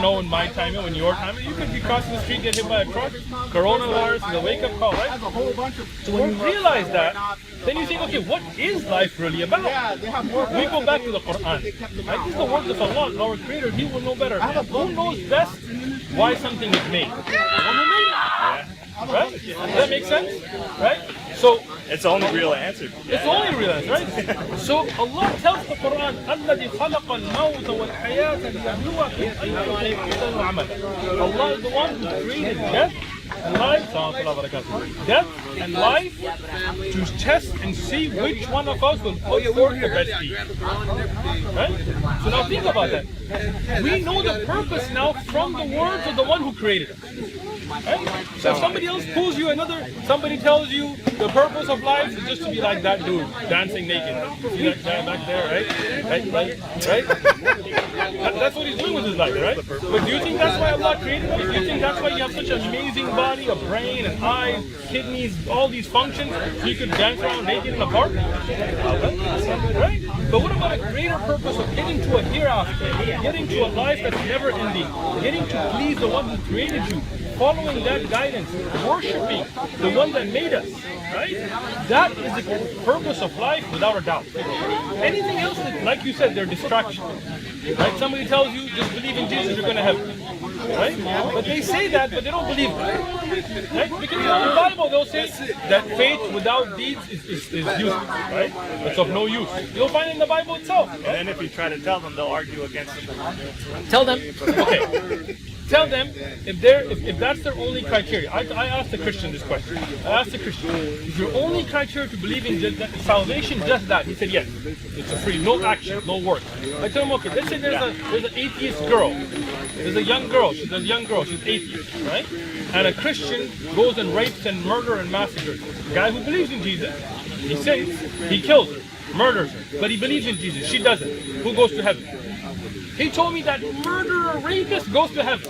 know in my time or in your time. You could be crossing the street, get hit by a truck. Coronavirus is a wake-up call, right? So when you realize that, then you think, okay, what is life really about? We go back to the Quran. Right? These are the words of Allah, our Creator. He will know better. Who knows best why something is made? The one who made it. Yeah. Right? Does that make sense? Right? So it's the only real answer. It's the only real answer, right? So Allah tells the Quran, الَّذِي خَلَقَ الْمَوْتَ وَالْحَيَاةَ لِيَبْلُوَكُمْ أَيُّكُمْ أَحْسَنُ عَمَلًا. Allah is the one who created death and life, and life to test and see which one of us will put forth the best deed. Right? So now think about that. We know the purpose now from the words of the one who created us. Right? So if somebody else pulls you somebody tells you the purpose of life is just to be like that dude dancing naked. See that guy back there, right? Right? That's what he's doing with his life, right? But do you think that's why Allah created you? Do you think that's why you have such an amazing body, a brain, and eyes, kidneys, all these functions, so you could dance around naked in a park? Right? But what about a greater purpose of getting to a hereafter, getting to a life that's never ending, getting to please the one who created you, following that guidance, worshiping the one that made us, right? That is the purpose of life without a doubt. Anything else, like you said, they're distractions. Right? Somebody tells you, just believe in Jesus, you're going to heaven. Right? But they say that, but they don't believe it. Right? Because in the Bible, they'll say that faith without deeds is useless. Right? It's of no use. You'll find it in the Bible itself. Right? And then if you try to tell them, they'll argue against it. Tell them, okay. Tell them if that's their only criteria. I asked the Christian this question. I asked the Christian, is your only criteria to believe in salvation just that? He said yes. It's a free, no action, no work. I told him, okay, let's say there's an atheist girl. There's a young girl. She's atheist, right? And a Christian goes and rapes and murders and massacres her. The guy who believes in Jesus, he saves, he kills her, murders her, but he believes in Jesus. She doesn't. Who goes to heaven? He told me that murderer, rapist goes to heaven.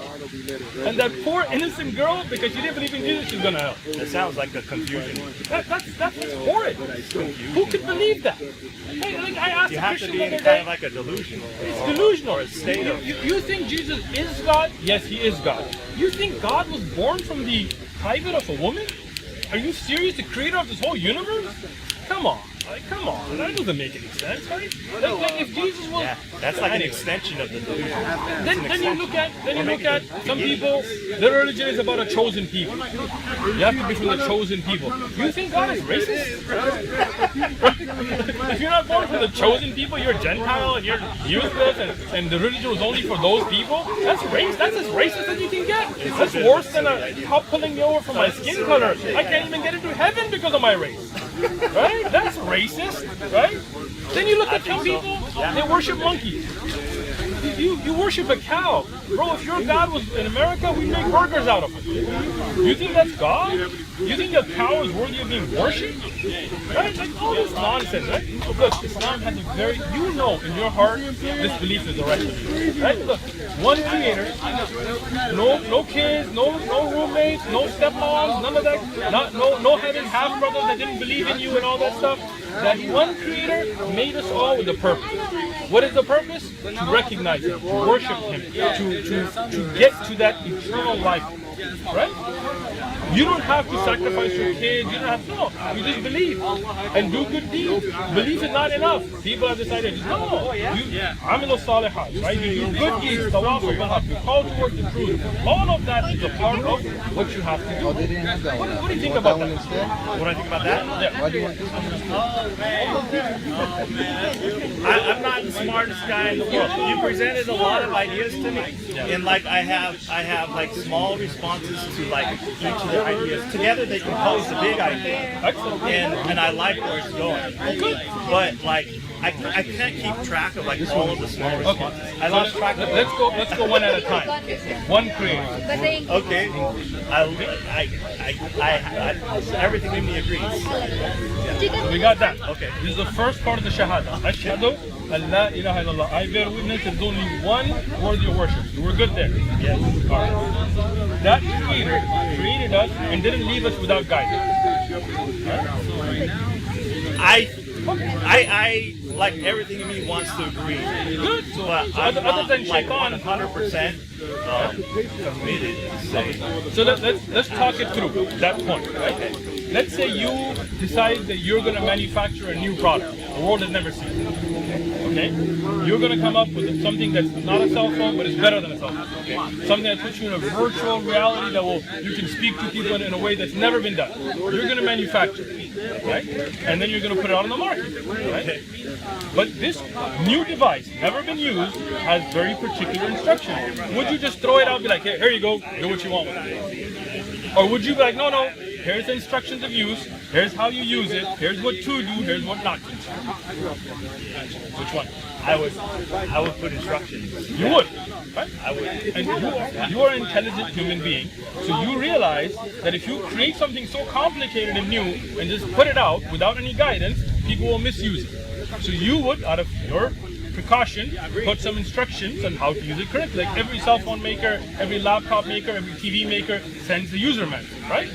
And that poor innocent girl, because she didn't believe in Jesus, she's going to hell. That sounds like a confusion. That's horrid. Who could believe that? Hey, like I asked you the have Christian to be the in other kind day, of like a delusion. It's delusional. Or a state of... You think Jesus is God? Yes, he is God. You think God was born from the private of a woman? Are you serious? The creator of this whole universe? Come on. Like, come on, that doesn't make any sense, right? Like if Jesus was... Yeah, that's like an extension of the delusion. Then you look at some people, their religion is about a chosen people. You have to be from the chosen people. You think God is racist? If you're not born from the chosen people, you're a Gentile and you're useless and the religion was only for those people? That's race. That's as racist as you can get. That's worse than a cop pulling me over for my skin color. I can't even get into heaven because of my race. Right? That's racist, right? Then you look at some people, they worship monkeys. You worship a cow. Bro, if your God was in America, we'd make burgers out of it. You think that's God? You think a cow is worthy of being worshipped? Right? Like all this nonsense, right? Look, Islam has a very, you know in your heart, this belief is the right belief. Right? Look, one creator, no kids, no roommates, no stepmoms, none of that, no having half brothers that didn't believe in you and all that stuff. That one creator made us all with a purpose. What is the purpose? To recognize him, to worship him, to get to that eternal life. Right? You don't have to sacrifice your kids, you don't have to, you just believe and do good deeds. Belief is not enough. People have decided, no, amilu salihat, right? You do good deeds, tawafu bil-haq, you call towards the truth. All of that is a part of what you have to do. What do you think about that? What do I think about that? Yeah. Why do you want this? I'm not the smartest guy in the world. You presented a lot of ideas to me, and like I have like small responses to like each of the ideas. Together they compose a big idea, and I like where it's going. But like I can't keep track of like all of the small responses. I lost track of. Let's go one at a time. One creator. Okay. Everything in me agrees. We got that. Okay. This is the first part of the Shahada. Ashhadu an la ilaha illallah. I bear witness there's only one worthy of worship. So we're good there. Yes. All right. That creator created us and didn't leave us without guidance. like everything in me wants to agree. Good. So, But so I'm other not than like shaitan, 100% committed to say. so let's talk it through that point, right? Let's say you decide that you're going to manufacture a new product the world has never seen. Okay? You're going to come up with something that's not a cell phone, but is better than a cell phone. Okay? Something that puts you in a virtual reality that you can speak to people in a way that's never been done. You're going to manufacture it, right? And then you're going to put it out on the market, right? But this new device, never been used, has very particular instructions. Would you just throw it out and be like, hey, here you go, do what you want with it? Or would you be like, no, here's the instructions of use, here's how you use it, here's what to do, here's what not to do? Which one? I would put instructions. You would, right? I would. And you are an intelligent human being, so you realize that if you create something so complicated and new and just put it out without any guidance, people will misuse it. So you would, out of your precaution, put some instructions on how to use it correctly. Like every cell phone maker, every laptop maker, every TV maker sends the user manual, right?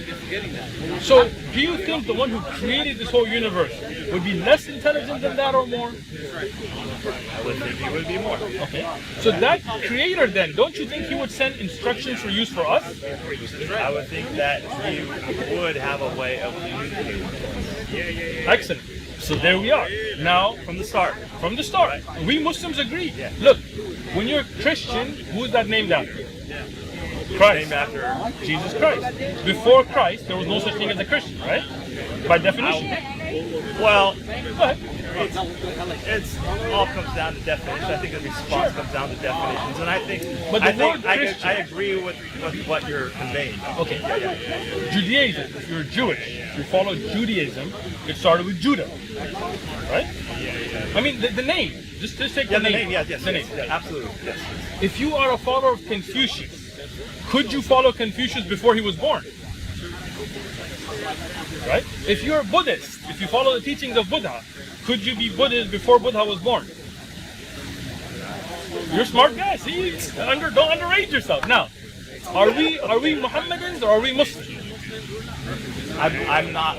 So do you think the one who created this whole universe would be less intelligent than that or more? I would think he would be more. Okay. So that creator then, don't you think he would send instructions for use for us? I would think that he would have a way of communicating. Excellent. So there we are. Now, From the start. we Muslims agree. Yeah. Look, when you're a Christian, who is that named after? Christ. Named after. Jesus Christ. Before Christ, there was no such thing as a Christian, right? By definition. Well, Go ahead. it's all comes down to definition. I think the response comes down to definitions, and I think But the I think word Christian- I agree with what you're conveying. Okay. Judaism, if you're Jewish, if you follow Judaism, it started with Judah. Right? I mean, the name. Just take Yeah, the the name. name. Yes, The name. yes, absolutely. Yes. If you are a follower of Confucius, could you follow Confucius before he was born? Right? If you're a Buddhist, if you follow the teachings of Buddha, could you be Buddhist before Buddha was born? You're a smart guy. See, don't underrate yourself. Now, are we Mohammedans or are we Muslims? I'm not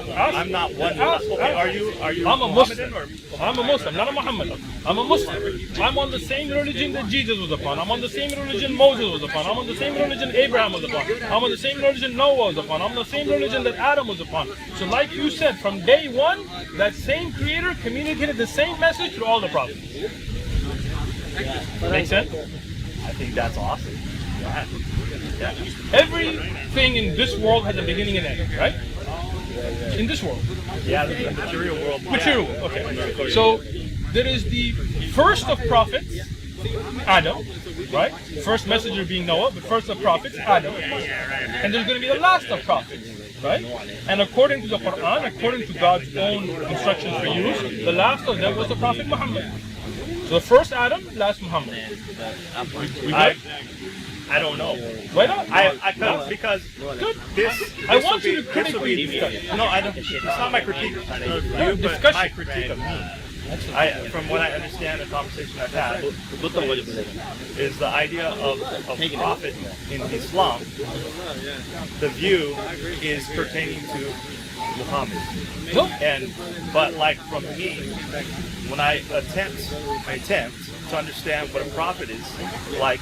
one. Okay, are you I'm a Mohammedan Muslim. I'm a Muslim, not a Muhammadan. I'm a Muslim. I'm on the same religion that Jesus was upon. I'm on the same religion Moses was upon. I'm on the same religion Abraham was upon. I'm on the same religion Noah was upon. I'm on the same religion that Adam was upon. So like you said, from day one, that same creator communicated the same message to all the prophets. Make sense? I think that's awesome. Yeah. Everything in this world has a beginning and end, right? In this world. Yeah, the material world. Material world, okay. So there is the first of prophets, Adam, right? First messenger being Noah, but first of prophets, Adam. And there's going to be the last of prophets, right? And according to the Quran, according to God's own instructions for use, the last of them was the Prophet Muhammad. So the first Adam, last Muhammad. We good? I don't know. Why not? I could because this. I want you to critically discuss. No, I don't. It's not my critique of you, but discussion. my critique of me. From what I understand, the conversation I've had is the idea of prophet in Islam. The view is pertaining to Muhammad, but like from me, when I attempt to understand what a prophet is, like.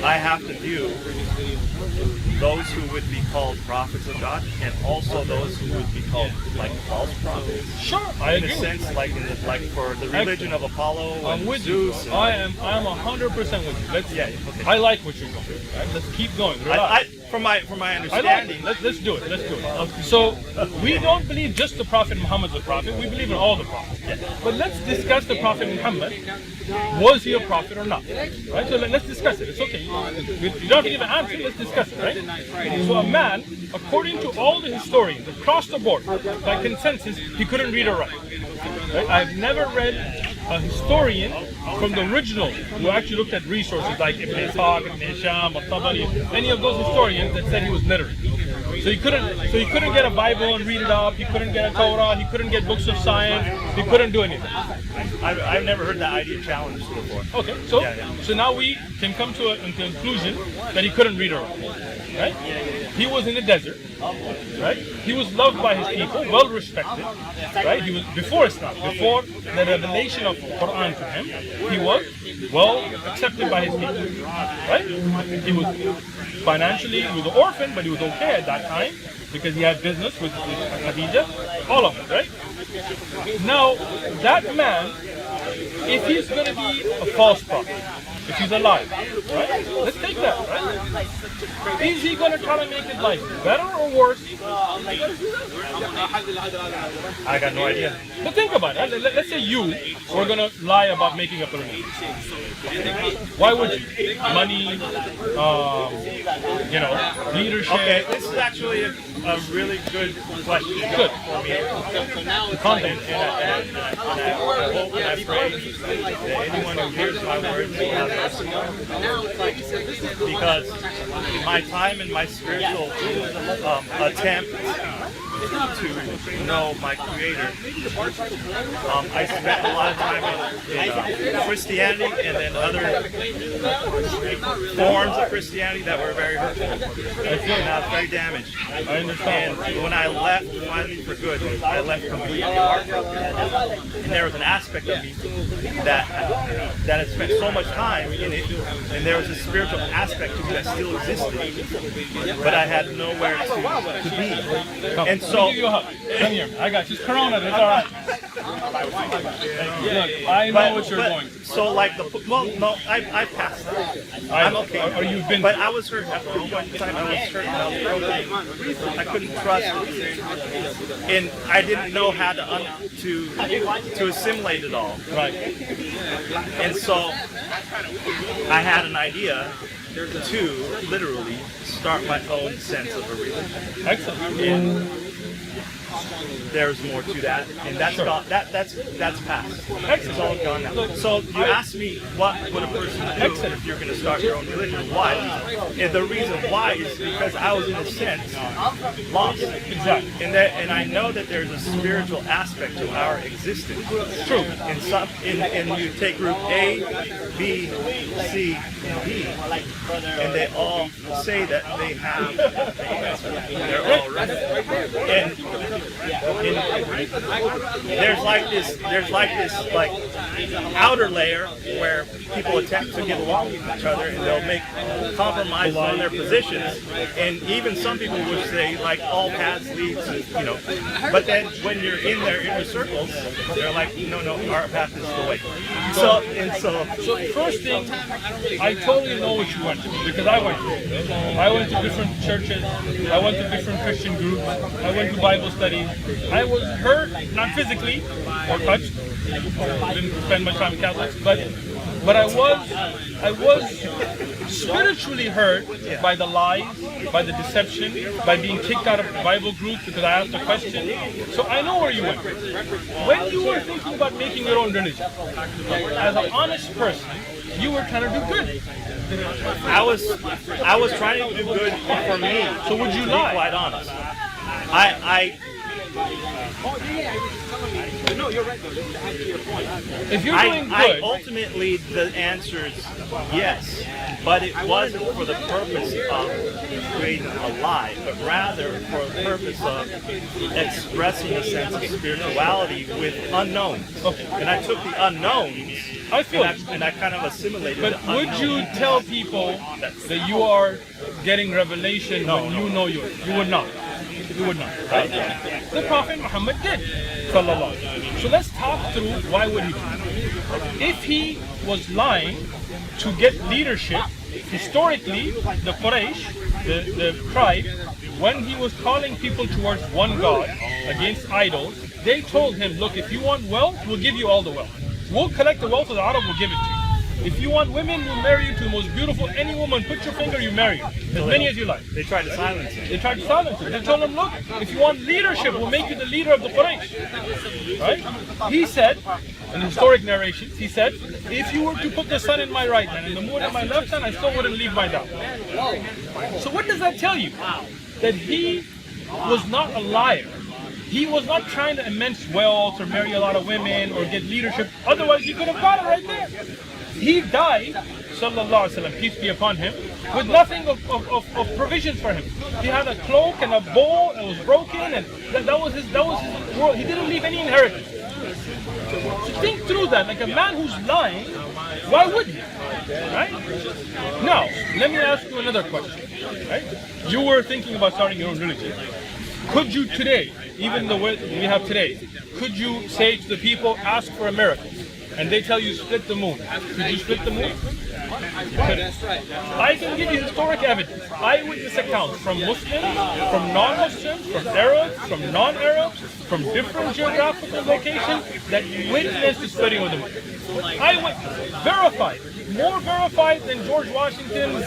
I have to view those who would be called prophets of God and also those who would be called like false prophets. Sure, I agree. In a sense, like for the religion of Apollo and with Zeus. you. I am 100% with you. Okay. I like what you're going. Right? Let's keep going. From my understanding, let's do it. Let's do it. So we don't believe just the Prophet Muhammad's a prophet. We believe in all the prophets. But let's discuss the Prophet Muhammad. Was he a prophet or not? Right. So let's discuss it. It's okay. You don't have to give an answer. Let's discuss it. Right. So a man, according to all the historians across the board, by consensus, he couldn't read or write. Right? I've never read a historian from the original who actually looked at resources like Ibn Ishaq, Ibn Hisham, At-Tabari, any of those historians that said he was literate. So he couldn't get a Bible and read it up, he couldn't get a Torah, he couldn't get books of science, he couldn't do anything. I've never heard that idea challenged before. Okay, so Yeah. so now we can come to a conclusion that he couldn't read or write, right? He was in the desert, right? He was loved by his people, well respected, right? He was before Islam, before the revelation of Quran to him. He was well accepted by his people, right? He was financially, he was an orphan, but he was okay at that time because he had business with Khadija, all of it, right? Now, that man, if he's going to be a false prophet, if he's alive, right? Let's take that, right? Is he going to try to make his life better or worse? I got no idea. But think about it. Let's say you were going to lie about making up a religion. Why would you? Money, leadership. Okay, this is actually a really good question Good. for me. Content. And I hope and I pray that anyone who hears my words will have mercy. Because in my time and my spiritual attempt to know my Creator, I spent a lot of time in Christianity and then other forms of Christianity that were very hurtful. And I was very damaged. I understand. And when I left finally for good, I left completely heartbroken. And there was an aspect of me that had spent so much time in it, and there was a spiritual aspect to me that still existed, but I had nowhere to be. Come, And let so, me give you a hug. Come here. I got you. It's Corona. It's all right. Look, I know what you're going through. So like I passed that. I'm okay. Or you've been. But I was hurt at one point in time. I was hurt and I was broken. I couldn't trust, and I didn't know how to assimilate it all. Right. And so I had an idea to literally start my own sense of a religion. Excellent. And there's more to that, and that's Sure. gone. That's past. It's all gone now. So you asked me what would a person do if you're going to start your own religion? Why? And the reason why is because I was in a sense lost. Exactly. And I know that there's a spiritual aspect to our existence. True. And you take group A, B, C, and D, and they all say that they have the answer. They're all right. And there's like this outer layer where people attempt to get along with each other, and they'll make compromises on their positions, and even some people would say like all paths lead to, but then when you're in their inner circles, they're like, no, our path is the way. So first thing, I totally know what you went through because I went to different churches, I went to different Christian groups, I went to Bible studies. I was hurt, not physically or touched. Didn't spend much time with Catholics, but I was spiritually hurt by the lies, by the deception, by being kicked out of Bible groups because I asked a question. So I know where you went. When you were thinking about making your own religion, as an honest person, you were trying to do good. I was trying to do good for me. So would you To be lie? quite honest, If you're doing good, ultimately the answer is yes, but it wasn't for the purpose of creating a lie, but rather for the purpose of expressing a sense of spirituality with unknowns. Okay. And I took the unknowns, I feel and I kind of assimilated. but the would you unknowns. tell people that you are getting revelation when you know you would not? You would not, right? The Prophet Muhammad did. Sallallahu alaihi wasallam. So let's talk through why would he do it. If he was lying to get leadership, historically, the Quraysh, the tribe, when he was calling people towards one God against idols, they told him, look, if you want wealth, we'll give you all the wealth. We'll collect the wealth of the Arab, we'll give it to you. If you want women, we'll marry you to the most beautiful, any woman, put your finger, you marry her. As many as you like. They tried to silence him. They tried to silence him. They told him, look, if you want leadership, we'll make you the leader of the Quraysh. Right? He said, in historic narrations, he said, if you were to put the sun in my right hand and the moon in my left hand, I still wouldn't leave my doubt. So what does that tell you? That he was not a liar. He was not trying to immense wealth or marry a lot of women or get leadership. Otherwise, he could have got it right there. He died, sallallahu alaihi wasallam, peace be upon him, with nothing of provisions for him. He had a cloak and a bowl that was broken, and that was his world. He didn't leave any inheritance. So think through that. Like a man who's lying, why would he? Right? Now, let me ask you another question. Right? You were thinking about starting your own religion. Could you today, even the way we have today, could you say to the people, ask for a miracle, and they tell you split the moon? Could you split the moon? I can give you historic evidence, eyewitness accounts from Muslims, from non-Muslims, from Arabs, from non-Arabs, from different geographical locations that witnessed the splitting of the moon. Eyewitness, verified. More verified than George Washington's,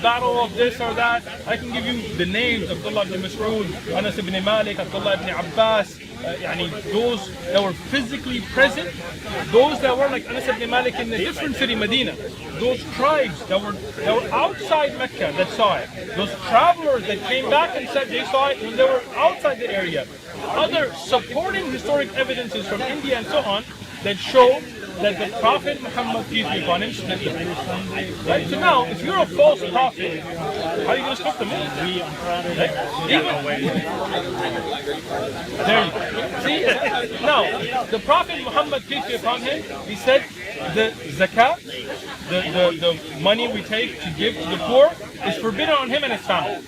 battle of this or that. I can give you the names of Abdullah ibn Mas'ud, Anas ibn Malik, Abdullah ibn Abbas, those that were physically present, those that were like Anas ibn Malik in a different city, Medina, those tribes that were outside Mecca that saw it, those travelers that came back and said they saw it when they were outside the area, other supporting historic evidences from India and so on that show that the Prophet Muhammad, peace be upon him, split the moon. Right? So now, if you're a false prophet, how are you going to split the moon? Right? There you go. See? Now, the Prophet Muhammad, peace be upon him, he said the zakat, the money we take to give to the poor, is forbidden on him and his family.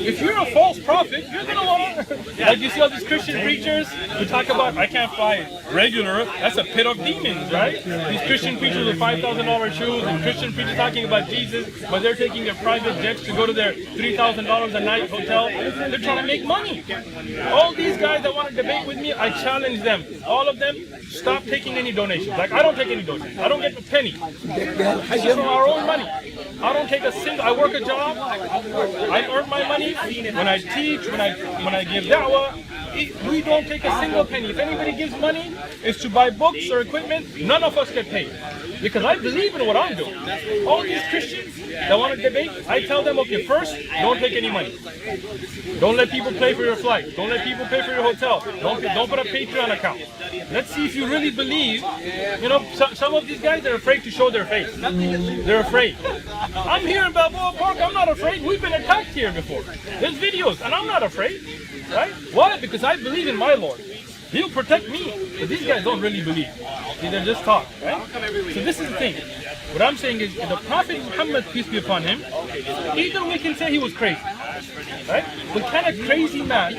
If you're a false prophet, you're going to want to... Like you see all these Christian preachers who talk about, I can't fly regular, that's a pit of demons, right? These Christian preachers with $5,000 shoes and Christian preachers talking about Jesus, but they're taking their private jets to go to their $3,000 a night hotel. They're trying to make money. All these guys that want to debate with me, I challenge them. All of them, stop taking any donations. Like, I don't take any donations. I don't get a penny. This is from our own money. I don't take a single, I work a job, I earn my money, when I teach, when I give da'wah, we don't take a single penny. If anybody gives money, it's to buy books or equipment, none of us get paid. Because I believe in what I'm doing. All these Christians that want to debate, I tell them, okay, first, don't take any money. Don't let people pay for your flight. Don't let people pay for your hotel. Don't put a Patreon account. Let's see if you really believe. Some of these guys are afraid to show their face. They're afraid. I'm here in Balboa Park, I'm not afraid. We've been attacked here before. There's videos, and I'm not afraid. Right? Why? Because I believe in my Lord. He'll protect me. But these guys don't really believe. They just talk. Right? So this is the thing. What I'm saying is, the Prophet Muhammad, peace be upon him, either we can say he was crazy. Right? But can a crazy man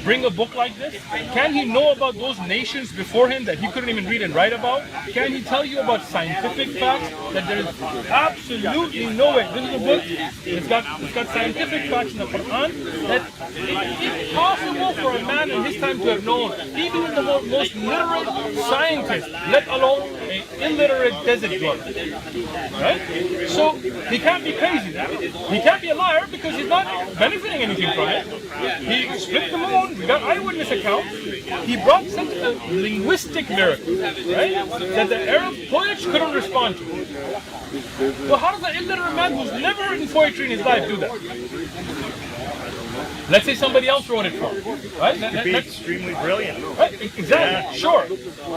bring a book like this? Can he know about those nations before him that he couldn't even read and write about? Can he tell you about scientific facts that there is absolutely no way? This is a book, it's got scientific facts in the Quran that it's possible for a man in his time to have known, even in the most literate scientist, let alone an illiterate desert dweller. Right? So he can't be crazy then. He can't be a liar because he's not benefiting anything from it. He split the moon, we got eyewitness accounts. He brought such a linguistic miracle, right? That the Arab poets couldn't respond to. So how does an illiterate man who's never written poetry in his life do that? Let's say somebody else wrote it for him, right? Could be extremely brilliant. Right? Exactly, yeah. Sure.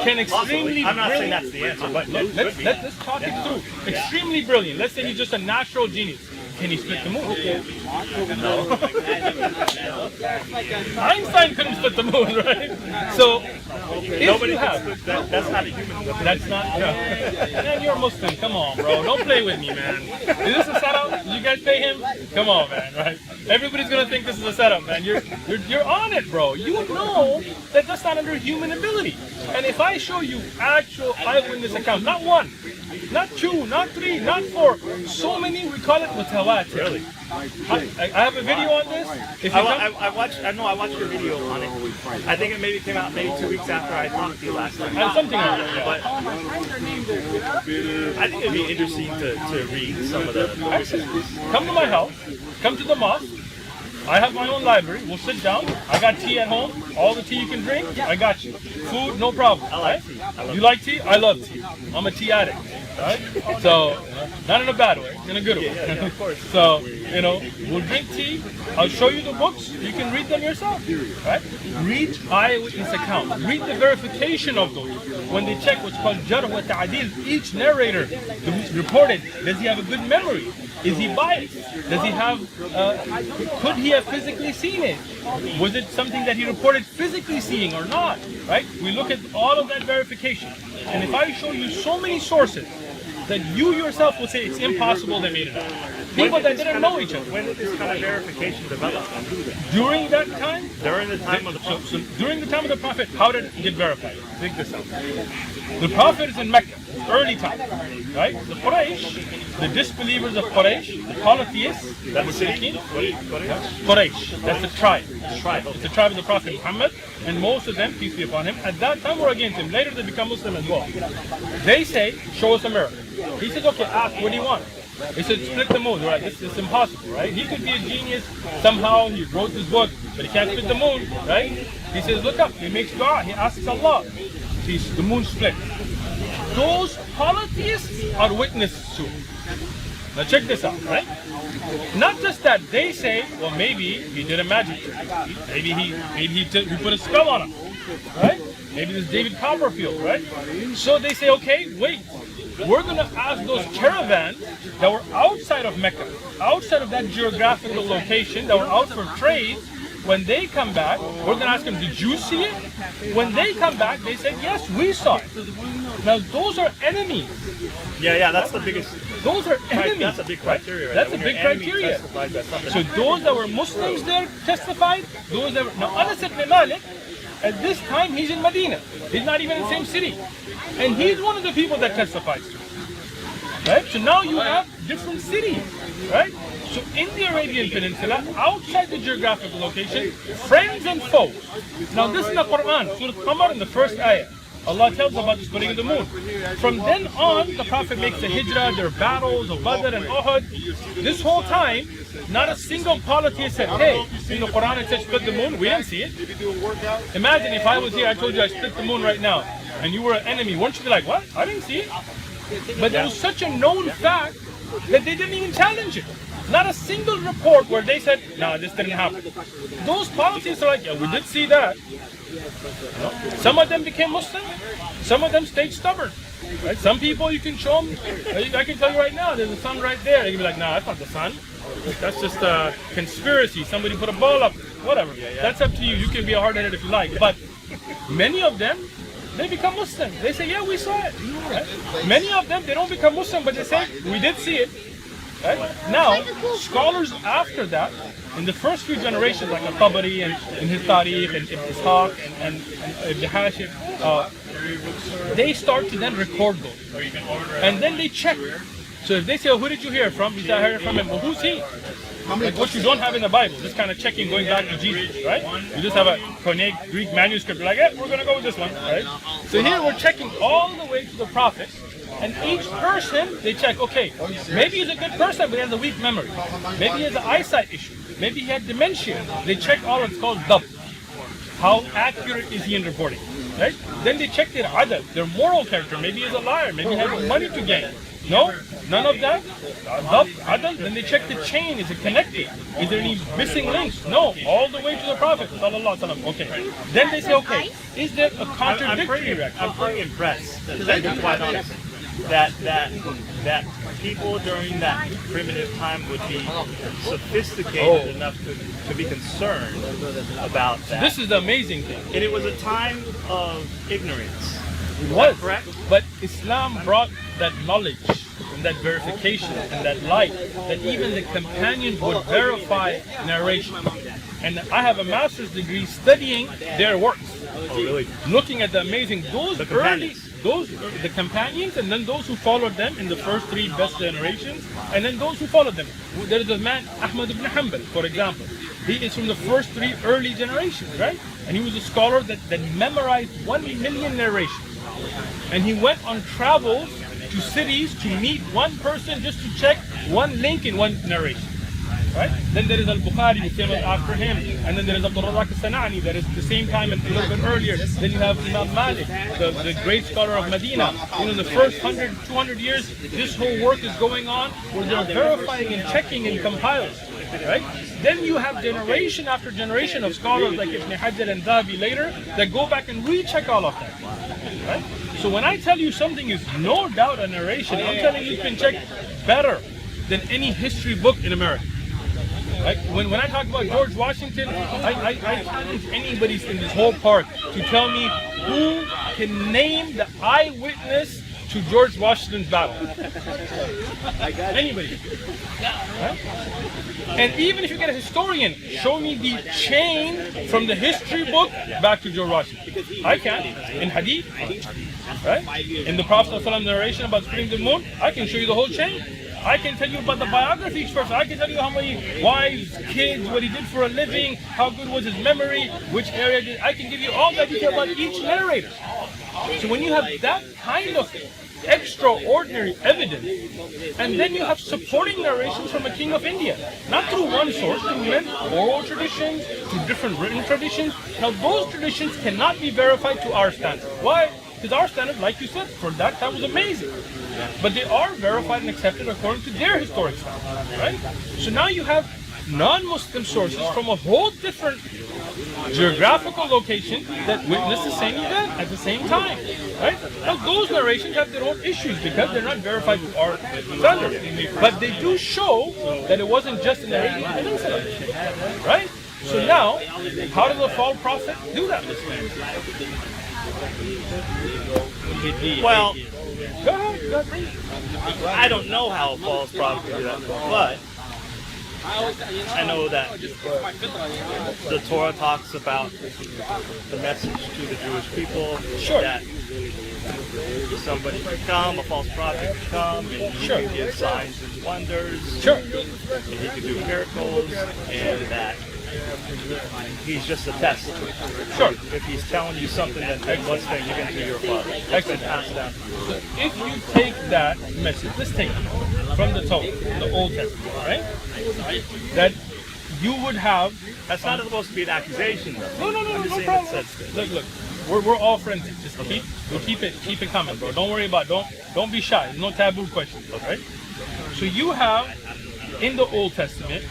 Can extremely I'm not saying brilliant... that's the answer, but let's talk it through. Extremely brilliant. Let's say he's just a natural genius. Can he split the moon? No. Einstein couldn't split the moon, right? So, nobody has. That's not a human. That's not. Man, you're a Muslim. Come on, bro. Don't play with me, man. Is this a setup? You guys pay him? Come on, man. Right? Everybody's gonna think this is a setup, man. You're on it, bro. You know that that's not under human ability. And if I show you actual eyewitness accounts, not one, not two, not three, not four, so many, we call it mutawatir. Really? I have a video on this. I watched your video on it. I think it maybe came out maybe 2 weeks after I talked to you last time. Something like that. Yeah. But I think it'd be interesting to read some of the Come to my house. Come to the mosque. I have my own library. We'll sit down. I got tea at home. All the tea you can drink, I got you. Food, no problem. I like tea. You like tea? I love tea. I'm a tea addict. Right? So Not in a bad way, in a good way. Yeah, of course. So, we'll drink tea. I'll show you the books. You can read them yourself, right? Read eyewitness accounts. Read the verification of those. When they check what's called jarh wa ta'dil, each narrator who's reported, does he have a good memory? Is he biased? Does he have, could he have physically seen it? Was it something that he reported physically seeing or not, right? We look at all of that verification. And if I show you so many sources that you yourself will say it's impossible they made it up. People that didn't know each other. When did this kind of verification develop? During that time? During the time of the Prophet. So during the time of the Prophet, how did it get verified? Think this out. The Prophet is in Mecca, early time, right? The Quraysh, the disbelievers of Quraysh, the polytheists, the Mushrikeen, Quraysh, that's the tribe. It's the tribe of the Prophet Muhammad, and most of them, peace be upon him, at that time were against him. Later they become Muslim as well. They say, show us a miracle. He says, okay, ask, what do you want? He said, split the moon. Right, this is impossible, right? He could be a genius somehow. He wrote this book, but he can't split the moon, right? He says, look up. He makes dua. He asks Allah. The moon split. Those polytheists are witnesses to it. Now check this out, right? Not just that, they say, well, maybe he did a magic trick. Maybe he put a spell on him, right? Maybe this David Copperfield, right? So they say, okay, wait. We're going to ask those caravans that were outside of Mecca, outside of that geographical location, that were out for trade. When they come back, we're going to ask them, did you see it? When they come back, they say, yes, we saw it. Now, those are enemies. Yeah, that's the biggest. Those are enemies. That's a big criteria. Right? That's a big criteria. So those that were Muslims there testified. Those that were, now, Anas ibn Malik, at this time, he's in Medina. He's not even in the same city. And he's one of the people that testifies to it. Right? So now you have different cities. Right? So in the Arabian Peninsula, outside the geographical location, friends and foes. Now this is the Quran, Surah Qamar in the first ayah. Allah tells about the splitting of the moon. From then on, the Prophet makes the hijrah, there are battles of Badr and Uhud. This whole time, not a single polytheist said, hey, in the Quran it says split the moon, we didn't see it. Imagine if I was here, I told you I split the moon right now, and you were an enemy, wouldn't you be like, what? I didn't see it. But it was such a known fact that they didn't even challenge it. Not a single report where they said, no, this didn't happen. Those polytheists are like, yeah, we did see that. Some of them became Muslim, some of them stayed stubborn. Right? Some people you can show them, I can tell you right now, there's a sun right there. They can be like, nah, that's not the sun. That's just a conspiracy. Somebody put a ball up, whatever. That's up to you. You can be a hard-headed if you like. But many of them, they become Muslim. They say, yeah, we saw it. Right? Many of them, they don't become Muslim, but they say, we did see it. Right? Now, scholars after that, in the first few generations, like Al-Tabari and his Tariq and Ibn Ishaq and Ibn Hashim, they start to then record those. And then they check. So if they say, oh, who did you hear from? You say, I heard from him. Well, who's he? Like what you don't have in the Bible, this kind of checking going back to Jesus, right? You just have a Koine Greek manuscript, you're like, yeah, we're going to go with this one, right? So here we're checking all the way to the Prophet. And each person, they check, okay, maybe he's a good person, but he has a weak memory. Maybe he has an eyesight issue. Maybe he had dementia. They check all, it's called dab. How accurate is he in reporting, right? Then they check their adab, their moral character. Maybe he's a liar. Maybe he has money to gain. No, none of that. Dab, adab. Then they check the chain. Is it connected? Is there any missing links? No, all the way to the Prophet. Okay. Then they say, okay, is there a contradictory record? I'm pretty impressed, to be quite honest, that people during that primitive time would be sophisticated enough to be concerned about that. This is the amazing thing. And it was a time of ignorance. It was, correct? But Islam brought that knowledge and that verification and that light that even the companions would verify narration. And I have a master's degree studying their works. Oh, really? Looking at the amazing, the companions, and then those who followed them in the first three best generations, and then those who followed them. There is a man, Ahmad ibn Hanbal, for example. He is from the first three early generations, right? And he was a scholar that memorized 1 million narrations. And he went on travels to cities to meet one person just to check one link in one narration. right? Then there is Al-Bukhari, who came up after him. And then there is Abdul Razak al-San'ani, that is the same time and a little bit earlier. Then you have Imam Malik, the great scholar of Medina. The first 100, 200 years, this whole work is going on where they're verifying and checking and compiling, right? Then you have generation after generation of scholars like Ibn Hajar and Dhabi later that go back and recheck all of that, right? So when I tell you something is no doubt a narration, I'm telling you it's been checked better than any history book in America. Right? When I talk about George Washington, I challenge anybody in this whole park to tell me who can name the eyewitness to George Washington's battle. Anybody. Right? And even if you get a historian, show me the chain from the history book back to George Washington. I can. In Hadith, right? In the Prophet's narration about splitting the moon, I can show you the whole chain. I can tell you about the biography each person. I can tell you how many wives, kids, what he did for a living, how good was his memory, which area did. I can give you all that detail about each narrator. So when you have that kind of extraordinary evidence, and then you have supporting narrations from a king of India, not through one source, through many oral traditions, through different written traditions. Now those traditions cannot be verified to our standard. Why? Because our standard, like you said, for that time was amazing. But they are verified and accepted according to their historic standard, right? So now you have non-Muslim sources from a whole different geographical location that witness the same event at the same time, right? Now those narrations have their own issues because they're not verified to our standard, but they do show that it wasn't just an Arabian Peninsula, right? So now, how does a false prophet do that? Well, Go ahead. I don't know how a false prophet can do that, but I know that the Torah talks about the message to the Jewish people, that somebody could come, a false prophet could come, and he could give signs and wonders, and he could do miracles, and that he's just a test. If he's telling you something, then what's that you're going to do your father? Pass down. So if you take that message, let's take it from the Torah, the Old Testament, right? That you would have. That's not supposed to be an accusation, though. No problem. Look. We're all friends. Just keep it coming, bro. Don't worry about it. Don't be shy. There's no taboo questions, right? So you have in the Old Testament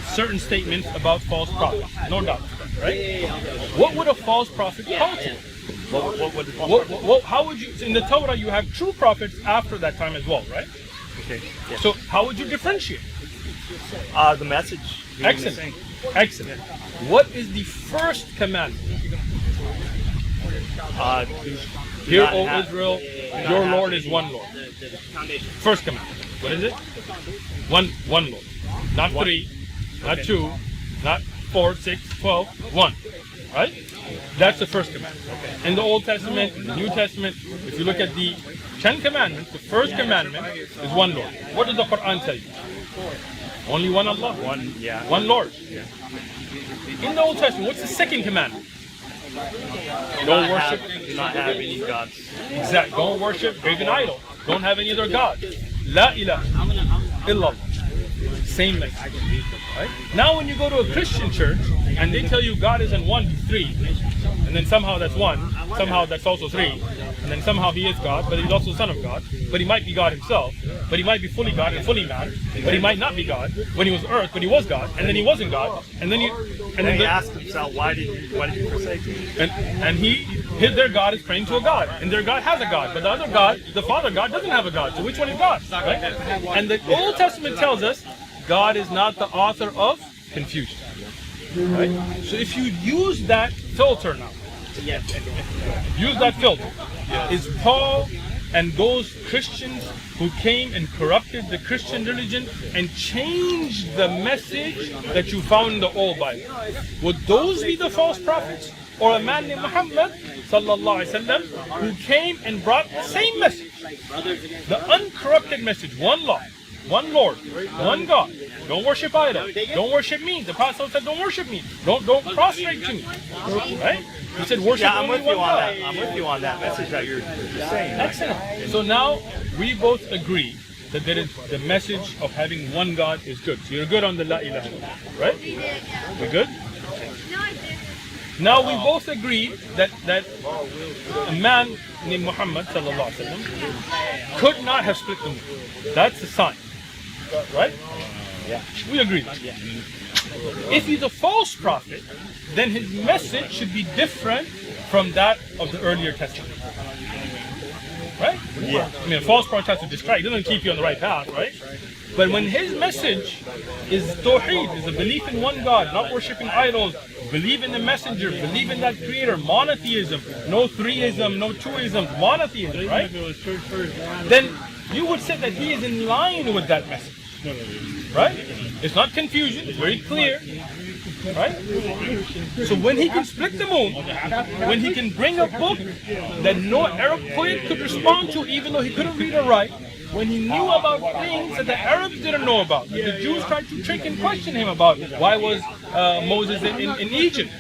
certain statements about false prophets, no doubt, right? What would a false prophet call to? How would you? In the Torah, you have true prophets after that time as well, right? Okay. Yeah. So how would you differentiate? The message. Excellent. What is the first commandment? Hear, O Israel, your Lord is one Lord. First commandment. What is it? One Lord. Not three, not two, not 4, 6, 12, 1. Right? That's the first commandment. In the Old Testament, in the New Testament, if you look at the 10 commandments, the first commandment is one Lord. What does the Quran tell you? Only one Allah. One Lord. Yeah. In the Old Testament, what's the second commandment? Don't worship. Do not have any gods. Exactly. Don't worship graven idol. Don't have any other God. La ilaha illallah. Same message. Right? Now when you go to a Christian church and they tell you God isn't one, he's three, and then somehow that's one, somehow that's also three, and then somehow he is God, but he's also the Son of God, but he might be God himself, but he might be fully God and fully man, but he might not be God when he was earth, but he was God, and then he wasn't God, and then he asked himself, why did you forsake me? And their God is praying to a God, and their God has a God, but the other God, the Father God, doesn't have a God. So which one is God? Right? And the Old Testament tells us God is not the author of confusion. Right? So if you use that filter now, is Paul and those Christians who came and corrupted the Christian religion and changed the message that you found in the old Bible, would those be the false prophets? Or a man named Muhammad sallallahu alaihi wasallam who came and brought the same message, the uncorrupted message, one law, one Lord, one God. Don't worship idol. Don't worship me. The Prophet said, "Don't worship me. Don't prostrate to me." Right? He said, "Worship only one God." I'm with you on that message that you're saying. Excellent. So now we both agree that the message of having one God is good. So you're good on the La ilaha illallah, right? We're good? Now we both agree that a man named Muhammad sallallahu alaihi wasallam could not have split the moon. That's a sign, right? Yeah. We agree. Yeah. If he's a false prophet, then his message should be different from that of the earlier testament. Right? Yeah. I mean, a false prophet has to distract. It doesn't keep you on the right path, right? But when his message is tawheed, is a belief in one God, not worshipping idols, believe in the messenger, believe in that creator, monotheism, no threeism, no twoism, monotheism, right? Then you would say that he is in line with that message. Right? It's not confusion, it's very clear. Right? So when he can split the moon, when he can bring a book that no Arab poet could respond to, even though he couldn't read or write, when he knew about things that the Arabs didn't know about, that the Jews tried to trick and question him about, why was Moses in Egypt?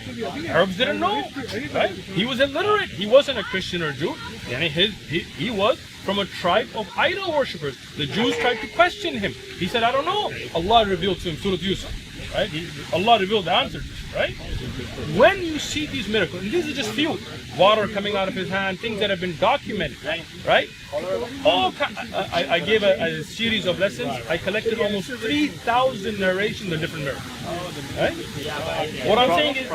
Arabs didn't know, right? He was illiterate. He wasn't a Christian or Jew. He was from a tribe of idol worshippers. The Jews tried to question him. He said, I don't know. Allah revealed to him Surah Yusuf. Right? Allah revealed the answer, right? When you see these miracles, and these are just few, water coming out of his hand, things that have been documented, right? I gave a series of lessons. I collected almost 3,000 narrations of different miracles, right? What I'm saying is,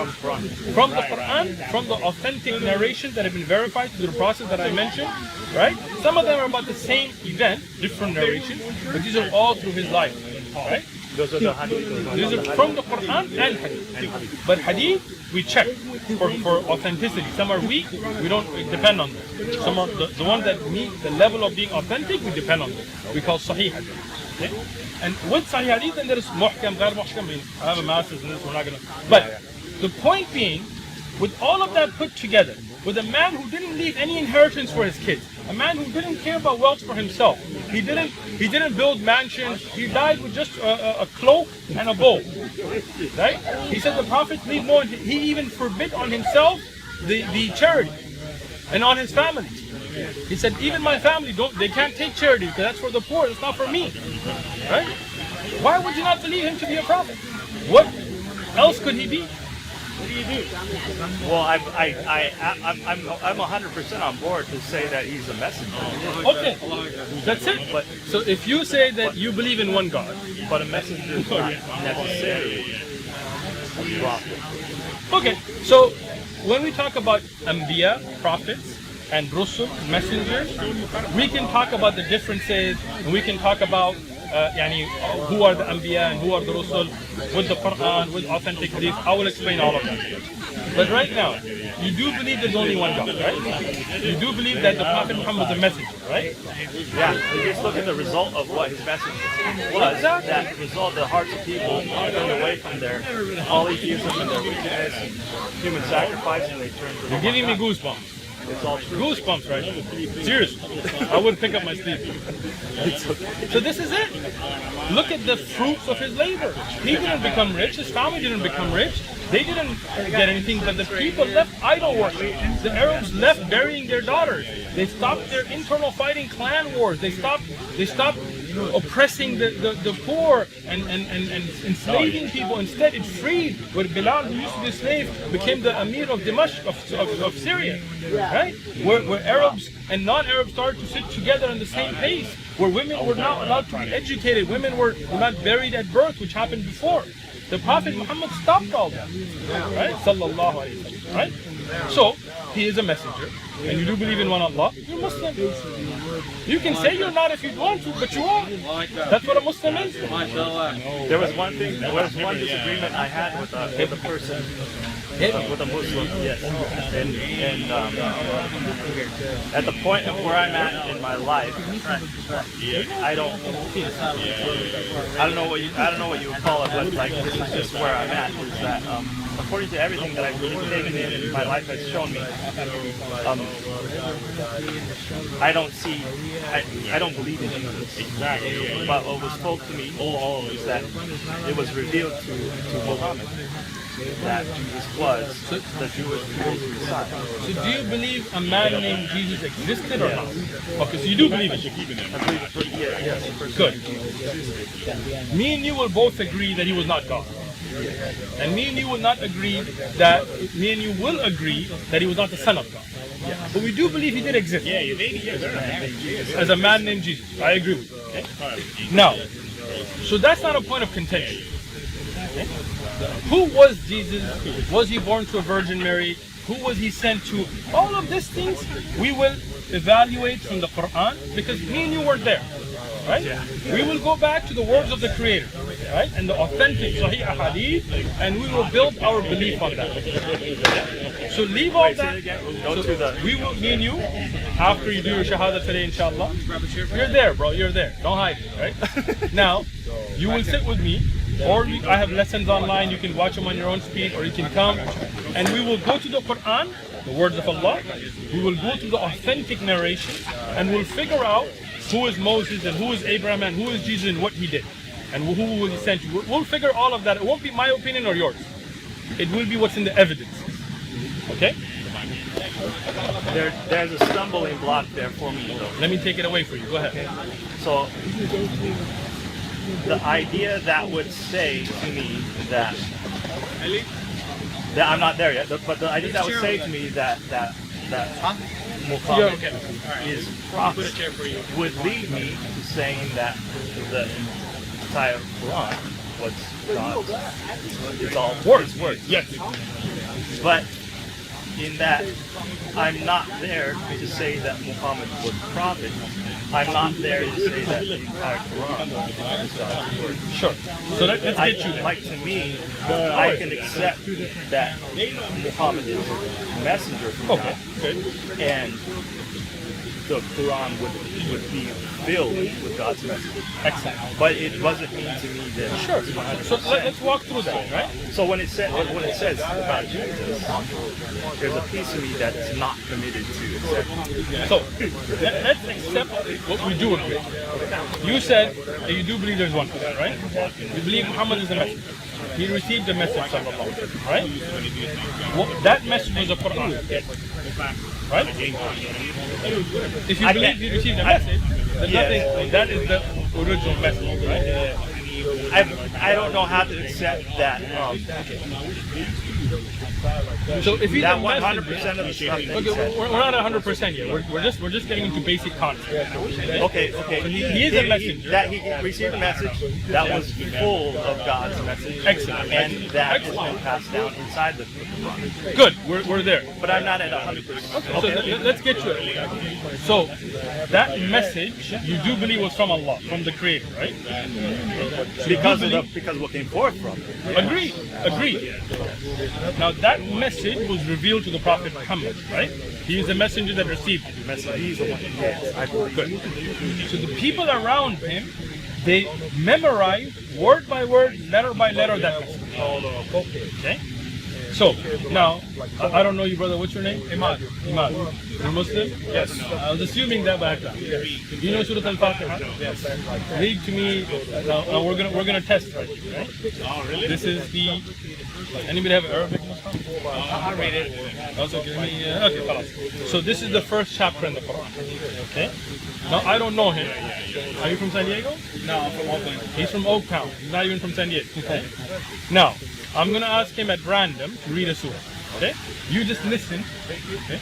from the Quran, from the authentic narrations that have been verified through the process that I mentioned, right? Some of them are about the same event, different narrations, but these are all through his life, right? Those are the hadith. These are from the Quran and hadith. But hadith, we check for authenticity. Some are weak, we don't depend on them. Some are the ones that meet the level of being authentic, we depend on them. We call Sahih hadith. Okay? And with Sahih hadith, then there is muhkam, ghair muhkam. I have a master's in this, we're not going to. But the point being, with all of that put together, with a man who didn't leave any inheritance for his kids, a man who didn't care about wealth for himself, he didn't build mansions, he died with just a cloak and a bow, right? He said the Prophet leave more, he even forbid on himself the charity and on his family. He said, even my family, they can't take charity because that's for the poor, it's not for me, right? Why would you not believe him to be a prophet? What else could he be? What do you do? Well, I'm 100% on board to say that he's a messenger. Okay, that's it. But so if you say that you believe in one God, but a messenger is not necessarily a prophet. Okay, so when we talk about Anbiya, prophets, and Rusul, messengers, we can talk about the differences, and we can talk about who are the Anbiya and who are the Rusul with the Quran, with authentic hadith. I will explain all of that. But right now, you do believe there's only one God, right? You do believe that the Prophet Muhammad was a messenger, right? Yeah, you just look at the result of what his message was. That result, the hearts of people turned away from their polytheism and their wickedness and human sacrifice, and they turned to You're giving me goosebumps. It's all true. Goosebumps, right? Seriously. I wouldn't pick up my sleeve. So this is it. Look at the fruits of his labor. He didn't become rich. His family didn't become rich. They didn't get anything, but the people left idol worship. The Arabs left burying their daughters. They stopped their internal fighting, clan wars. They stopped oppressing the poor and enslaving people. Instead, it freed. Where Bilal, who used to be a slave, became the Amir of Damascus, of Syria. Right? Where Arabs and non-Arabs started to sit together on the same pace. Where women were not allowed to be educated. Women were not buried at birth, which happened before. The Prophet Muhammad stopped all that. Right? Sallallahu alayhi wa sallam. Right? So, he is a messenger. And you do believe in one Allah, you're Muslim. You can say you're not if you want to, but you are. That's what a Muslim is. There was one disagreement I had with a person, with a Muslim, yes. And at the point of where I'm at in my life, I don't know what you would call it, but like this is just where I'm at. Is that according to everything that I've really taken in my life has shown me, I don't see, I don't believe in Jesus. Exactly. But what was told to me is that it was revealed to Muhammad that Jesus was the Jewish Messiah. So do you believe a man named Jesus existed or not? Okay, so you do believe it. Yes. Good. Me and you will both agree that he was not God. And me and you will not agree that, me and you will agree that he was not the Son of God. But we do believe he did exist. As a man named Jesus. I agree with you. Okay? Now, so that's not a point of contention. Okay? Who was Jesus? Was he born to a Virgin Mary? Who was he sent to? All of these things we will evaluate from the Quran because me and you weren't there. Right? We will go back to the words of the Creator, right? And the authentic Sahih Hadith, and we will build our belief on that. So leave all that. So we will, me and you, after you do your Shahada today, inshallah, you're there, bro. You're there. Don't hide it, right? Now, you will sit with me, or I have lessons online. You can watch them on your own speed, or you can come, and we will go to the Quran, the words of Allah. We will go to the authentic narration, and we'll figure out who is Moses and who is Abraham and who is Jesus and what he did and who was he sent to. We'll figure all of that. It won't be my opinion or yours. It will be what's in the evidence. Okay? There's a stumbling block there for me though. Let me take it away for you. Go ahead. So the idea that would say to me that I'm not there yet, but the idea that would say to me that Muhammad is prophet would lead me to saying that the entire Quran was God's. It's all words. Yes. But in that I'm not there to say that Muhammad was prophet. I'm not there to say that the entire Quran is God's word. Sure. So let's get you there. Like to me, I can accept that Muhammad is a messenger from God, and the Quran would be filled with God's message. Excellent. But it wasn't mean to me that. Sure. So let's walk through that, right? So when it says about Jesus, there's a piece of me that's not committed to accepting. So let's accept what we do agree. You said that you do believe there's one God, right? You believe Muhammad is a messenger. He received the message, right? Well, that message was a Quran, right? If you believe he received the message, then nothing. That is the original message, right? I don't know how to accept that. So if he's that a 100% messenger, of the stuff that okay, we're not 100% yet. We're just getting into basic concepts. Okay. So he is a messenger. That he received a message that was full of God's message. Excellent. And that has been passed down inside the Quran. Good. We're there. But I'm not at 100%. Okay. So let's get to it. So that message you do believe was from Allah, from the Creator, right? Because of what came forth from it. Agreed. Now that message was revealed to the Prophet Muhammad, right? He is the messenger that received it. He's the one. Yes, I believe. Good. So the people around him, they memorized word by word, letter by letter that message. Okay? So, now, I don't know you, brother. What's your name? Imad. You're Muslim? Yes. I was assuming that background. You know Surah Al-Fatiha? Yes. Read to me. Now we're gonna test right here, right? Oh, really? This is the. Anybody have Arabic? I'll read it. Also, give me. Okay, خلاص. So this is the first chapter in the Quran. Okay. Now I don't know him. Are you from San Diego? No, I'm from Oakland. He's from Oaktown. He's not even from San Diego. Okay. Now. I'm going to ask him at random to read a surah. Okay? You just listen. Okay?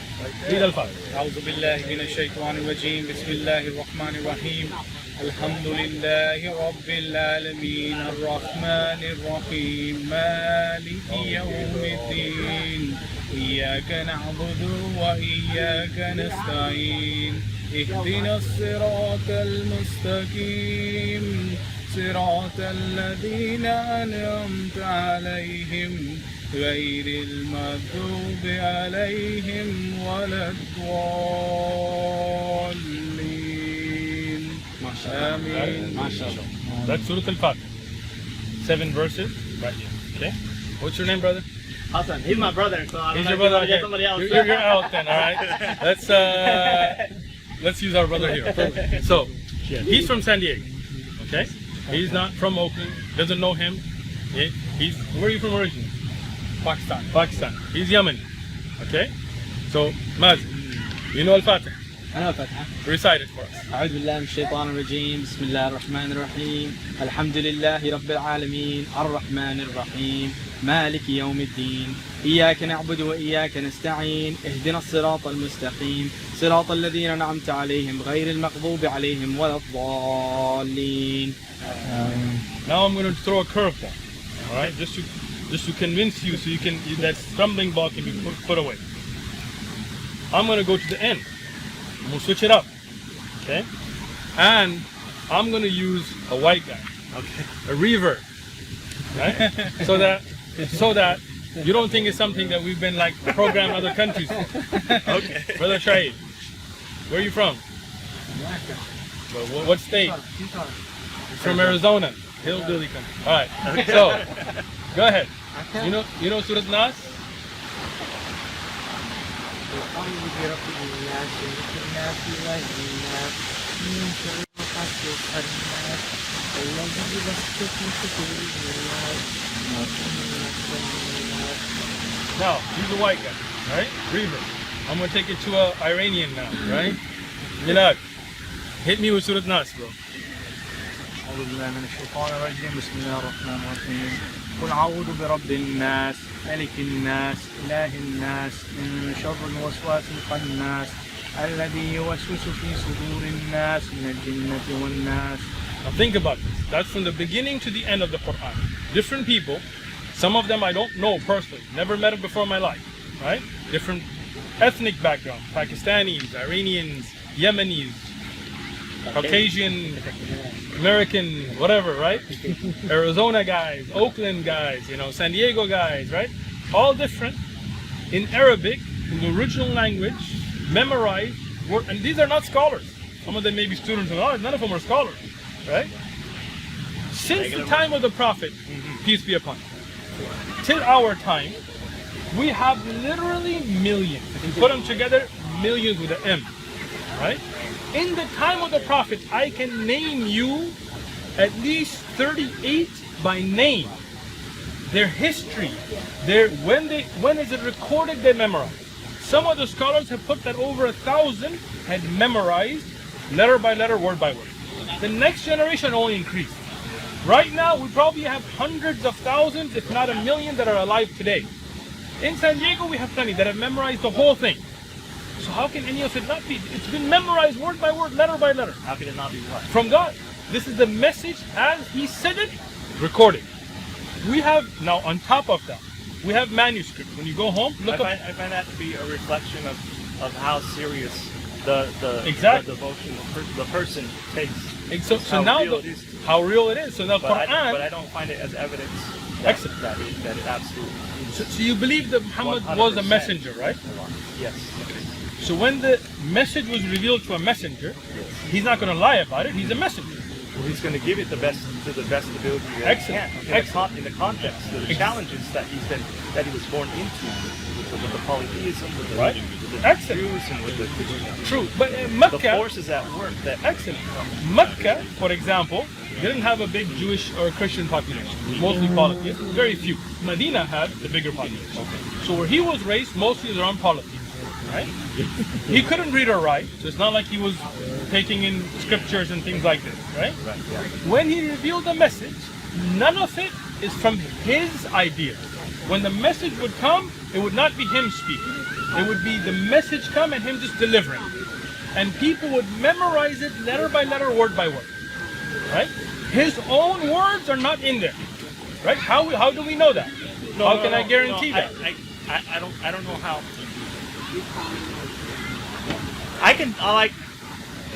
Read Al-Fatiha. أعوذ بالله من الشيطان الرجيم بسم الله الرحمن الرحيم الحمد لله رب العالمين الرحمن الرحيم مالك يوم الدين إياك نعبد وإياك نستعين اهدنا الصراط المستقيم صراط الذين أنعمت عليهم غير المغضوب عليهم ولا الضالين. آمين. That's Surah Al-Fatiha. 7 verses right here. Okay? What's your name, brother? Hassan, he's my brother, so I'm He's not your brother. gonna get Okay. somebody else. You're out then. All right. Let's use our brother here. Perfect. So he's from San Diego. Okay. He's not from Oakland. Doesn't know him. He's where are you from originally? Pakistan. Pakistan. He's Yemeni. Okay. So Maz, you know Al-Fatiha. أنا فتحة. Recite it for us. أعوذ بالله من الشيطان الرجيم. بسم الله الرحمن الرحيم. الحمد لله رب العالمين الرحمن الرحيم مالك يوم الدين إياك نعبد وإياك نستعين اهدنا الصراط المستقيم صراط الذين أنعمت عليهم غير المغضوب عليهم ولا الضالين. Now I'm going to throw a curveball. All right, just to convince you, so you can that stumbling block can be put away. I'm going to go to the end. I'm going to switch it up. Okay, and I'm going to use a white guy. Okay. A reverb. Right? so that you don't think it's something that we've been like programmed in other countries. Okay. Brother Shahid, where are you from? What state? From Arizona. Hillbilly country. All right. So, go ahead. You know Surah Nas? Now, he's a white guy, right? Reaver. I'm gonna take it to an Iranian now, right? Milad, hit me with Surah Nas, bro. أعوذ بالله من الشيطان الرجيم بسم الله الرحمن الرحيم قل أعوذ برب الناس ملك الناس إله الناس من شر الوسواس الخناس الذي يوسوس في صدور الناس من الجنة والناس. Now think about this. That's from the beginning to the end of the Quran. Different people, some of them I don't know personally, never met them before in my life, right? Different ethnic background, Pakistanis, Iranians, Yemenis, Caucasian, American, whatever, right? Arizona guys, Oakland guys, San Diego guys, right? All different in Arabic, in the original language, memorized, and these are not scholars. Some of them may be students of ours, none of them are scholars, right? Since the time of the Prophet, peace be upon him, till our time, we have literally millions. If you put them together, millions with an M, right? In the time of the Prophet, I can name you at least 38 by name. Their history, when is it recorded, they memorized. Some of the scholars have put that over 1,000 had memorized letter by letter, word by word. The next generation only increased. Right now, we probably have hundreds of thousands, if not a million, that are alive today. In San Diego, we have plenty that have memorized the whole thing. So how can any of it not be? It's been memorized word by word, letter by letter. How can it not be what? From God. This is the message as He said it, recorded. We have, now on top of that, we have manuscripts. When you go home, look up. I find that to be a reflection of how serious the devotion the person takes. So now how real it is. So now but Quran. I don't find it as evidence Excellent. that it absolutely is. So you believe that Muhammad was a messenger, right? Yes. So when the message was revealed to a messenger, he's not going to lie about it. He's a messenger. Well, he's going to give it to the best ability that Excellent. he can. In the context, the challenges that he was born into, with the polytheism, with the Jews, and with the Christians. True, but the forces at work. Excellent. Mecca, for example, didn't have a big Jewish or Christian population. It was mostly polytheists. Very few. Medina had the bigger population. So where he was raised, mostly around polytheists. Right? He couldn't read or write, so it's not like he was taking in scriptures and things like this, right? Right. Yeah. When he revealed the message, none of it is from his idea. When the message would come, it would not be him speaking. It would be the message come and him just delivering. And people would memorize it letter by letter, word by word. Right? His own words are not in there. Right? How do we know that? How can I guarantee that? I don't know how.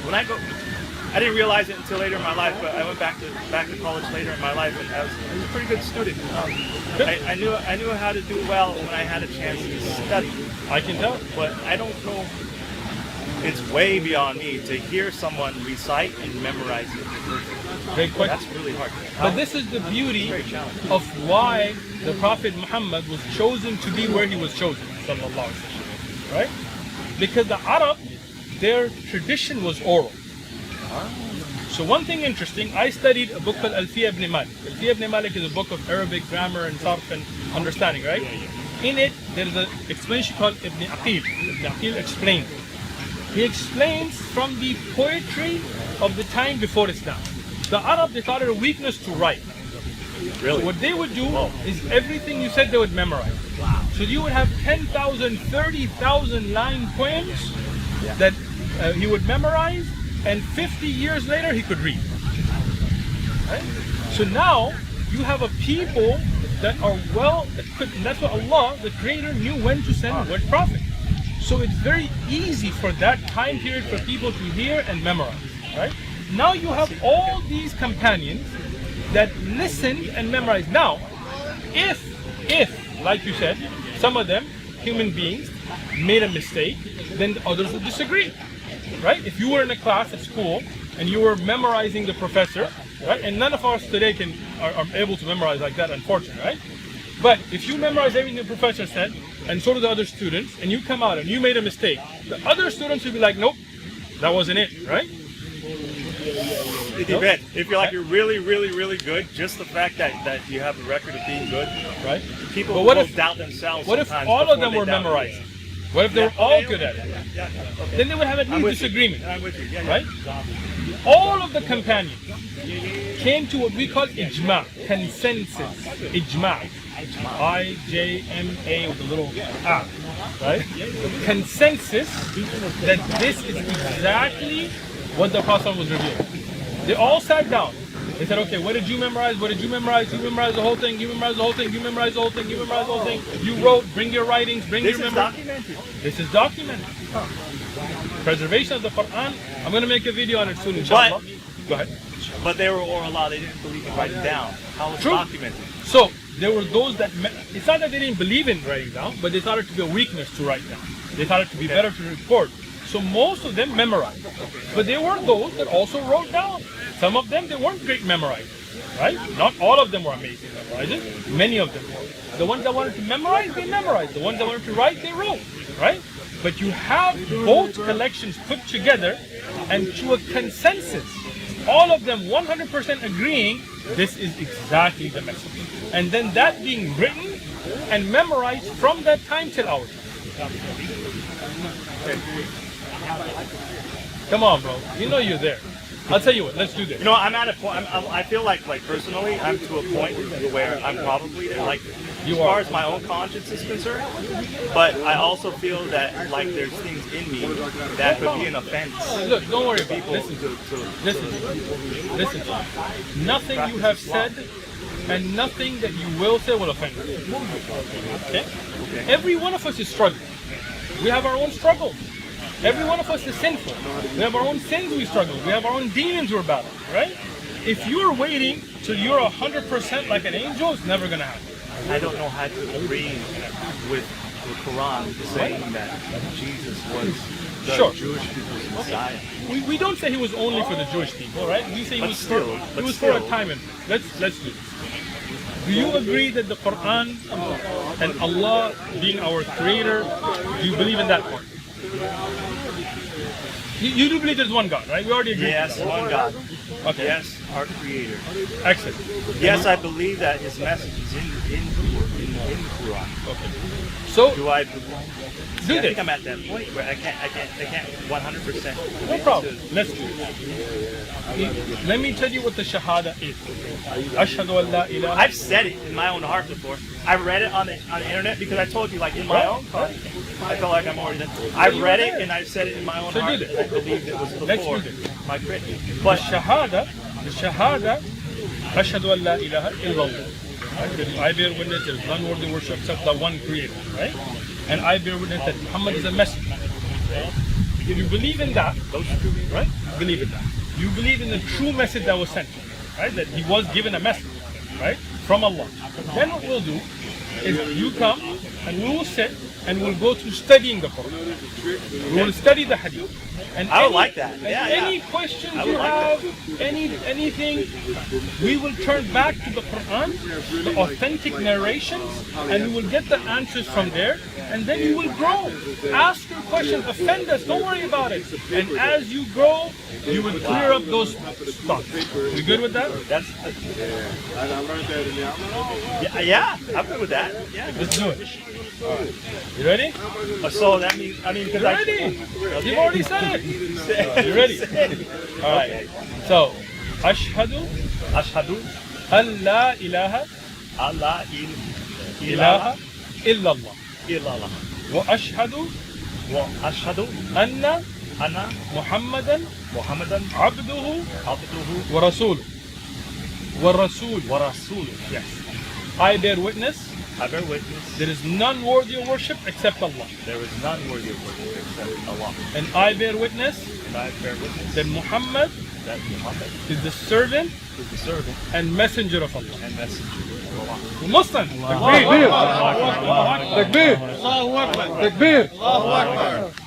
When I go, I didn't realize it until later in my life, but I went back to college later in my life, and I was a pretty good student. I knew how to do well when I had a chance to study. I can tell. But I don't know. it's way beyond me to hear someone recite and memorize it. Great question. That's really hard. But this is the beauty of why the Prophet Muhammad was chosen to be where he was chosen, sallallahu alaihi wasallam, right? Because the Arab, their tradition was oral. So one thing interesting, I studied a book called Alfiya ibn Malik. Alfiya ibn Malik is a book of Arabic grammar and sarf and understanding, right? In it, there is an explanation called Ibn Aqil. Ibn Aqil explains. He explains from the poetry of the time before Islam. The Arab, they thought it a weakness to write. Really? So what they would do is everything you said they would memorize. Wow. So you would have 10,000, 30,000 line poems that he would memorize, and 50 years later he could read. Right? So now you have a people that are well equipped, and that's what Allah, the Creator, knew when to send what prophet. So it's very easy for that time period for people to hear and memorize. Right? Now you have all these companions that listen and memorize. Now, if like you said, some of them, human beings, made a mistake, then the others would disagree. Right? If you were in a class at school and you were memorizing the professor, right? And none of us today are able to memorize like that, unfortunately, right? But if you memorize everything the professor said, and so do the other students, and you come out and you made a mistake, the other students will be like, nope, that wasn't it, right? It depends. If you're like you're really, really, really good, just the fact that you have a record of being good, Right? people But what will if- doubt themselves. What if sometimes all of before them they were doubt memorized? you. What if they were Yeah, all okay, good at okay, it? Yeah, okay. Then they would have at I'm least with you. disagreement. I'm with you. Yeah, Right? All of the companions came to what we call ijma, consensus. Ijma. I-J-M-A with a little A. Right? Consensus that this is exactly what the Prophet was revealing. They all sat down. They said, okay, what did you memorize? What did you memorize? You memorized the whole thing. You memorized the whole thing. You memorized the whole thing. You memorized the whole thing. You wrote. Bring your writings. Bring This your is memories. documented. This is documented. Preservation of the Quran. I'm going to make a video on it soon, inshallah. Go ahead. But they were oral law. They didn't believe in writing down. How was it True. documented? So there were those that, it's not that they didn't believe in writing down, but they thought it to be a weakness to write down. They thought it to be better to record. So most of them memorized. But there were those that also wrote down. Some of them, they weren't great memorizers, right? Not all of them were amazing memorizers. Many of them were. The ones that wanted to memorize, they memorized. The ones that wanted to write, they wrote, right? But you have both collections put together, and to a consensus, all of them 100% agreeing, this is exactly the message. And then that being written and memorized from that time till ours. Come on, bro. You know you're there. I'll tell you what, let's do this. You know, I'm at a point. I feel like personally, I'm to a point where I'm probably there. Like, You as far are. as my own conscience is concerned, but I also feel that like there's things in me that could be an offense. Look, don't worry about it. Listen, listen, listen. Nothing you have said and nothing that you will say will offend you. Okay? Every one of us is struggling. We have our own struggles. Every one of us is sinful. We have our own sins we struggle. We have our own demons we're battling, right? If you're waiting till you're 100% like an angel, it's never going to happen. I don't know how to agree with the Quran saying that Jesus was the Sure. Jewish people's Messiah. We don't say he was only for the Jewish people, right? We say he But was still- for, but he was for a still. time. And let's do this. Do you agree that the Quran and Allah being our creator, do you believe in that part? You do believe there's one God, right? We already agreed. Yes, one God. Okay. Yes, our Creator. Excellent. Yes, I believe that His message is in the Quran. Okay. So Do I? do I think this. I'm at that point where I can't 100%. No problem. Let's do it. Let me tell you what the Shahada is. Ashhadu an la ilaha. I've said it in my own heart before. I read it on the internet because I told you, like in my own heart, I felt like I'm already there. I read it and I've said it in my own So do heart. this. I believed it was Let's before do this. my critic. The But Shahada, Ashhadu an la ilaha illallah. Right? I bear witness there is none worthy worship except the one creator, right? And I bear witness that Muhammad is a messenger. If you believe in that, right? Believe in that. You believe in the true message that was sent, right? That he was given a message, right? From Allah. Then what we'll do is you come and we will sit and we'll go to studying the Quran. We will study the hadith. And I would like that. And Yeah, any yeah. questions I you would like have, anything, we will turn back to the Quran, the authentic narrations, and we will get the answers from there. And then you will grow. Ask your questions, offend us, don't worry about it. And as you grow, you will clear up those thoughts. You good with that? That's yeah, I'm good with that. Yeah. Let's do it. You ready? So that means because You're ready. You've already said it. You ready? All right. So, ashhadu Ashhadu an la ilaha Allah ilaha illallah. illallah Wa ashhadu wa ashhadu anna anna Muhammadan Muhammadan abduhu abduhu wa rasuluh. Wa rasul. wa rasul. Yes. I bear witness I bear witness there is none worthy of worship except Allah. there is none worthy of worship except Allah. And I bear witness And I bear witness that Muhammad that Muhammad is the servant is the servant and messenger of Allah. and messenger of Allah. Muslim. Takbir! Takbir! Takbir!